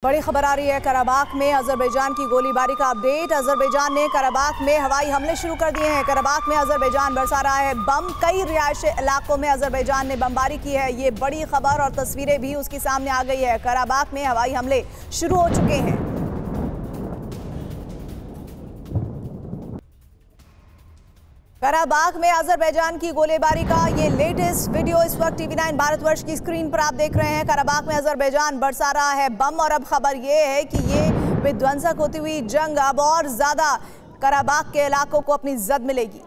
बड़ी खबर आ रही है कराबाख में अजरबैजान की गोलीबारी का अपडेट। अजरबैजान ने कराबाख में हवाई हमले शुरू कर दिए हैं। कराबाख में अजरबैजान बरसा रहा है बम। कई रिहायशी इलाकों में अजरबैजान ने बमबारी की है। ये बड़ी खबर और तस्वीरें भी उसकी सामने आ गई है। कराबाख में हवाई हमले शुरू हो चुके हैं। कराबाख में अजरबैजान की गोलीबारी का ये लेटेस्ट वीडियो इस वक्त TV9 भारतवर्ष की स्क्रीन पर आप देख रहे हैं। कराबाख में अजरबैजान बरसा रहा है बम और अब खबर ये है कि ये विध्वंसक होती हुई जंग अब और ज्यादा कराबाख के इलाकों को अपनी जद मिलेगी।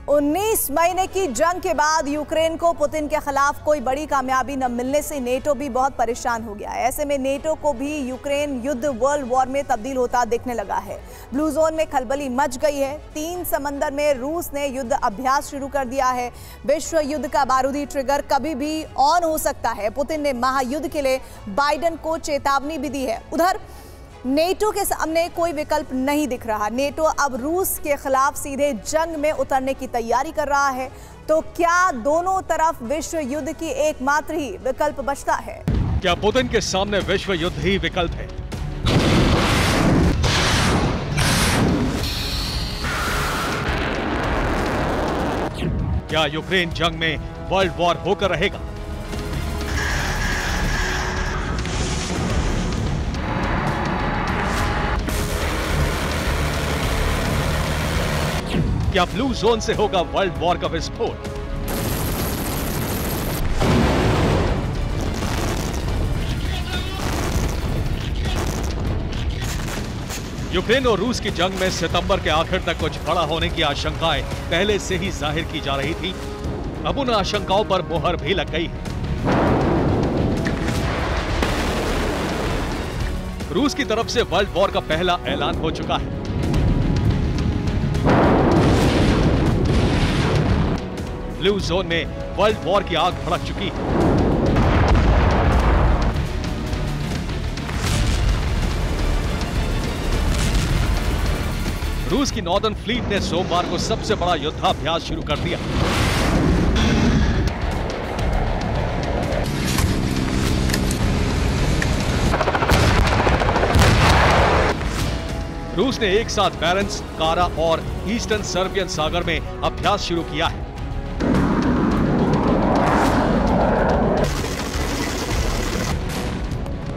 19 महीने की जंग के बाद यूक्रेन को पुतिन के खिलाफ कोई बड़ी कामयाबी न मिलने से नेटो भी बहुत परेशान हो गया है। ऐसे में नेटो को भी यूक्रेन युद्ध वर्ल्ड वॉर में तब्दील होता दिखने लगा है। ब्लू जोन में खलबली मच गई है। 3 समंदर में रूस ने युद्ध अभ्यास शुरू कर दिया है। विश्व युद्ध का बारूदी ट्रिगर कभी भी ऑन हो सकता है। पुतिन ने महायुद्ध के लिए बाइडेन को चेतावनी भी दी है। उधर नेटो के सामने कोई विकल्प नहीं दिख रहा। नेटो अब रूस के खिलाफ सीधे जंग में उतरने की तैयारी कर रहा है। तो क्या दोनों तरफ विश्व युद्ध की एकमात्र ही विकल्प बचता है? क्या पुतिन के सामने विश्व युद्ध ही विकल्प है? क्या यूक्रेन जंग में वर्ल्ड वॉर होकर रहेगा? क्या ब्लू जोन से होगा वर्ल्ड वॉर का विस्फोट? यूक्रेन और रूस की जंग में सितंबर के आखिर तक कुछ बड़ा होने की आशंकाएं पहले से ही जाहिर की जा रही थी। अब उन आशंकाओं पर मोहर भी लग गई है। रूस की तरफ से वर्ल्ड वॉर का पहला ऐलान हो चुका है। ब्लू जोन में वर्ल्ड वॉर की आग भड़क चुकी है। रूस की नॉर्दर्न फ्लीट ने सोमवार को सबसे बड़ा युद्धाभ्यास शुरू कर दिया। रूस ने एक साथ बैरेंट्स, कारा और ईस्टर्न सर्बियन सागर में अभ्यास शुरू किया है।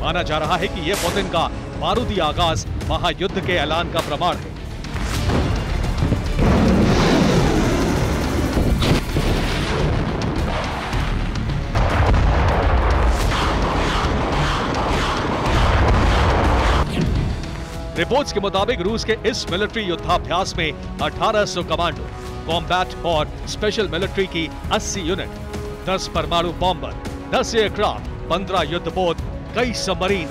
माना जा रहा है कि यह पुतिन का बारूदी आगाज महायुद्ध के ऐलान का प्रमाण है। रिपोर्ट्स के मुताबिक रूस के इस मिलिट्री युद्धाभ्यास में 1800 कमांडो, कॉम्बैट और स्पेशल मिलिट्री की 80 यूनिट, 10 परमाणु बॉम्बर, 10 एयरक्राफ्ट, 15 युद्धपोत, कई सबमरीन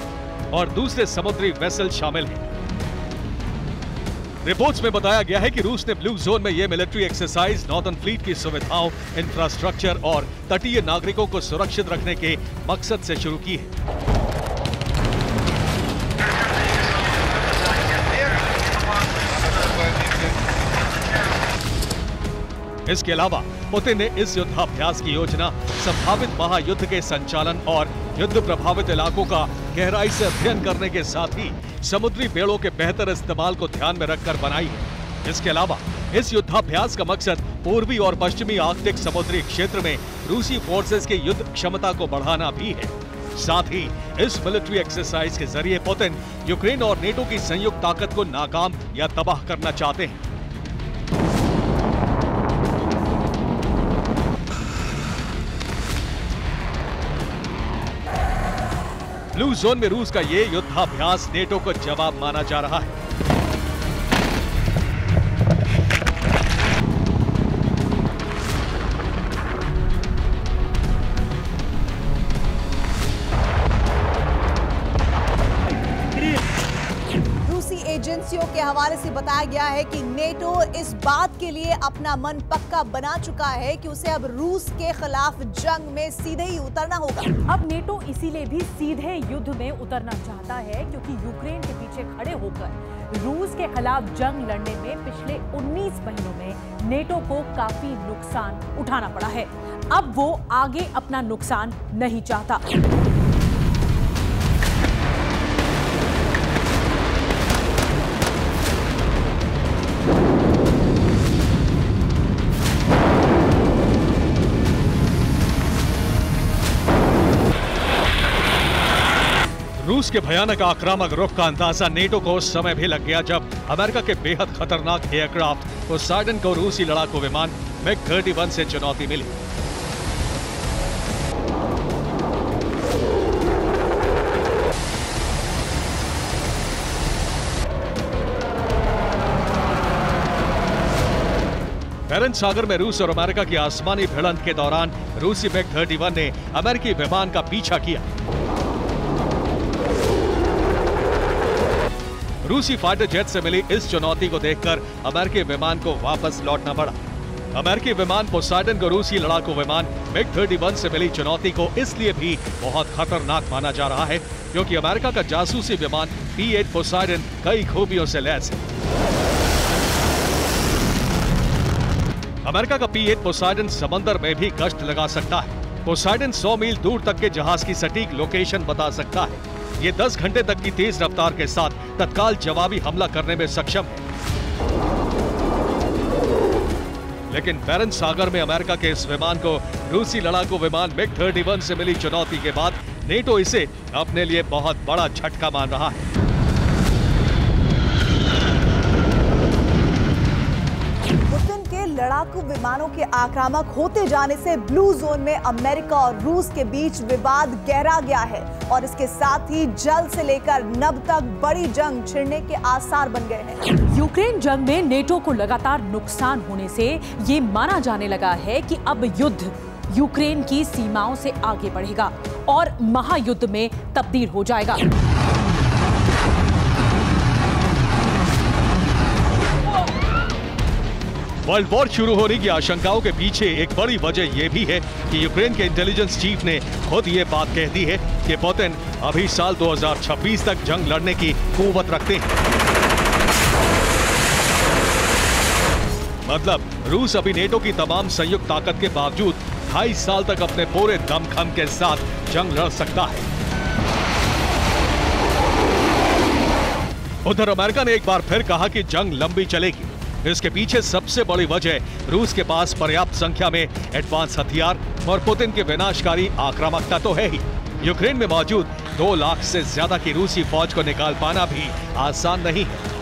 और दूसरे समुद्री वेसल शामिल हैं। रिपोर्ट्स में बताया गया है कि रूस ने ब्लू जोन में यह मिलिट्री एक्सरसाइज नॉर्दर्न फ्लीट की सुविधाओं, इंफ्रास्ट्रक्चर और तटीय नागरिकों को सुरक्षित रखने के मकसद से शुरू की है। इसके अलावा पुतिन ने इस युद्धाभ्यास की योजना संभावित महायुद्ध के संचालन और युद्ध प्रभावित इलाकों का गहराई से अध्ययन करने के साथ ही समुद्री बेड़ों के बेहतर इस्तेमाल को ध्यान में रखकर बनाई है। इसके अलावा इस युद्धाभ्यास का मकसद पूर्वी और पश्चिमी आर्कटिक समुद्री क्षेत्र में रूसी फोर्सेस की युद्ध क्षमता को बढ़ाना भी है। साथ ही इस मिलिट्री एक्सरसाइज के जरिए पुतिन यूक्रेन और नेटो की संयुक्त ताकत को नाकाम या तबाह करना चाहते हैं। ब्लू जोन में रूस का ये युद्धाभ्यास नेटो को जवाब माना जा रहा है। रूसी एजेंसियों के हवाले से बताया गया है कि नेटो इस बात के लिए अपना मन पक्का बना चुका है कि उसे अब रूस के खिलाफ जंग में सीधे ही उतरना होगा। अब नेटो इसीलिए भी सीधे युद्ध में उतरना चाहता है क्योंकि यूक्रेन के पीछे खड़े होकर रूस के खिलाफ जंग लड़ने में पिछले 19 महीनों में नेटो को काफी नुकसान उठाना पड़ा है। अब वो आगे अपना नुकसान नहीं चाहता। रूस के भयानक आक्रामक रुख का अंदाजा नेटो को उस समय भी लग गया जब अमेरिका के बेहद खतरनाक एयरक्राफ्ट पोसाइडन को रूसी लड़ाकू विमान MiG-31 से चुनौती मिली। बैरेंट्स सागर में रूस और अमेरिका की आसमानी भिड़ंत के दौरान रूसी MiG-31 ने अमेरिकी विमान का पीछा किया। रूसी फाइटर जेट से मिली इस चुनौती को देखकर अमेरिकी विमान को वापस लौटना पड़ा। अमेरिकी विमान पोसाइडन को रूसी लड़ाकू विमान MiG-31 से मिली चुनौती को इसलिए भी बहुत खतरनाक माना जा रहा है क्योंकि अमेरिका का जासूसी विमान P-8 पोसाइडन कई खूबियों से लैस है। अमेरिका का P-8 पोसाइडन समंदर में भी गश्त लगा सकता है। पोसाइडन 100 मील दूर तक के जहाज की सटीक लोकेशन बता सकता है। ये 10 घंटे तक की तेज रफ्तार के साथ तत्काल जवाबी हमला करने में सक्षम है। लेकिन बैरेंट्स सागर में अमेरिका के इस विमान को रूसी लड़ाकू विमान MiG-31 से मिली चुनौती के बाद नेटो इसे अपने लिए बहुत बड़ा झटका मान रहा है। पुतिन के लड़ाकू विमानों के आक्रामक होते जाने से ब्लू जोन में अमेरिका और रूस के बीच विवाद गहरा गया है और इसके साथ ही जल से लेकर नभ तक बड़ी जंग छिड़ने के आसार बन गए हैं। यूक्रेन जंग में नेटो को लगातार नुकसान होने से ये माना जाने लगा है कि अब युद्ध यूक्रेन की सीमाओं से आगे बढ़ेगा और महायुद्ध में तब्दील हो जाएगा। वर्ल्ड वॉर शुरू होने की आशंकाओं के पीछे एक बड़ी वजह यह भी है कि यूक्रेन के इंटेलिजेंस चीफ ने खुद ये बात कह दी है कि पुतिन अभी साल 2026 तक जंग लड़ने की कुव्वत रखते हैं। मतलब रूस अभी नेटो की तमाम संयुक्त ताकत के बावजूद 2.5 साल तक अपने पूरे दमखम के साथ जंग लड़ सकता है। उधर अमेरिका ने एक बार फिर कहा कि जंग लंबी चलेगी। इसके पीछे सबसे बड़ी वजह रूस के पास पर्याप्त संख्या में एडवांस हथियार और पुतिन के विनाशकारी आक्रामकता तो है ही। यूक्रेन में मौजूद 2 लाख से ज्यादा की रूसी फौज को निकाल पाना भी आसान नहीं है।